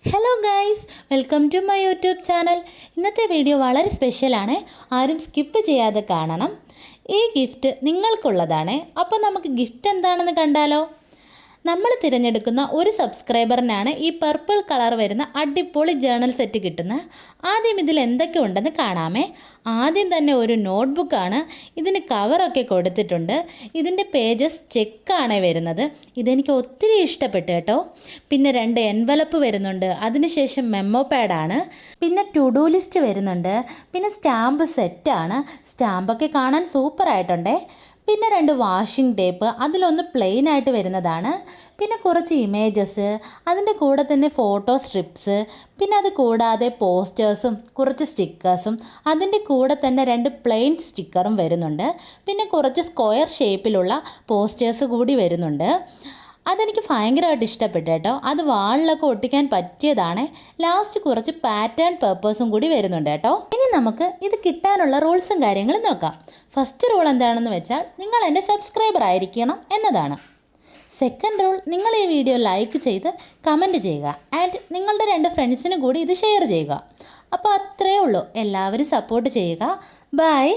Hello guys, welcome to my YouTube channel. ഇന്നത്തെ video വളരെ സ്പെഷ്യലാണ്. ആരും സ്കിപ്പ് ചെയ്യാതെ കാണണം. ഈ ഗിഫ്റ്റ് നിങ്ങൾക്കുള്ളതാണ്. അപ്പോൾ നമുക്ക് ഗിഫ്റ്റ് എന്താണെന്ന് കണ്ടാലോ. നമ്മൾ തിരഞ്ഞെടുക്കുന്ന ഒരു സബ്സ്ക്രൈബറിനാണ് ഈ പർപ്പിൾ കളർ വരുന്ന അടിപൊളി ജേണൽ സെറ്റ് കിട്ടുന്നത്. ആദ്യം ഇതിൽ എന്തൊക്കെ ഉണ്ടെന്ന് കാണാമേ. ആദ്യം തന്നെ ഒരു നോട്ട്ബുക്കാണ്. ഇതിന് കവറൊക്കെ കൊടുത്തിട്ടുണ്ട്. ഇതിൻ്റെ പേജസ് ചെക്കാണ് വരുന്നത്. ഇതെനിക്ക് ഒത്തിരി ഇഷ്ടപ്പെട്ടു കേട്ടോ. പിന്നെ 2 എൻവലപ്പ് വരുന്നുണ്ട്. അതിനുശേഷം മെമ്മോ പാഡാണ്. പിന്നെ ടു ഡു ലിസ്റ്റ് വരുന്നുണ്ട്. പിന്നെ സ്റ്റാമ്പ് സെറ്റാണ്. സ്റ്റാമ്പൊക്കെ കാണാൻ സൂപ്പറായിട്ടുണ്ടേ. പിന്നെ 2 വാഷിംഗ് ടേപ്പ്, അതിലൊന്ന് പ്ലെയിൻ ആയിട്ട് വരുന്നതാണ്. പിന്നെ കുറച്ച് ഇമേജസ്, അതിൻ്റെ കൂടെ തന്നെ ഫോട്ടോ സ്ട്രിപ്സ്, പിന്നെ അത് കൂടാതെ പോസ്റ്റേഴ്സും കുറച്ച് സ്റ്റിക്കേഴ്സും, അതിൻ്റെ കൂടെ തന്നെ 2 പ്ലെയിൻ സ്റ്റിക്കറും വരുന്നുണ്ട്. പിന്നെ കുറച്ച് സ്ക്വയർ ഷേപ്പിലുള്ള പോസ്റ്റേഴ്സ് കൂടി വരുന്നുണ്ട്. അതെനിക്ക് ഭയങ്കരമായിട്ട് ഇഷ്ടപ്പെട്ടു കേട്ടോ. അത് വാളിലൊക്കെ ഒട്ടിക്കാൻ പറ്റിയതാണ്. ലാസ്റ്റ് കുറച്ച് പാറ്റേൺ പേപ്പേഴ്സും കൂടി വരുന്നുണ്ട് കേട്ടോ. ഇനി നമുക്ക് ഇത് കിട്ടാനുള്ള റൂൾസും കാര്യങ്ങളും നോക്കാം. ഫസ്റ്റ് റൂൾ എന്താണെന്ന് വെച്ചാൽ നിങ്ങൾ എൻ്റെ സബ്സ്ക്രൈബർ ആയിരിക്കണം എന്നതാണ്. സെക്കൻഡ് റൂൾ, നിങ്ങൾ ഈ വീഡിയോ ലൈക്ക് ചെയ്ത് കമൻറ്റ് ചെയ്യുക. ആൻഡ് നിങ്ങളുടെ 2 ഫ്രണ്ട്സിന് കൂടി ഇത് ഷെയർ ചെയ്യുക. അപ്പോൾ അത്രയേ ഉള്ളൂ. എല്ലാവരും സപ്പോർട്ട് ചെയ്യുക. ബൈ.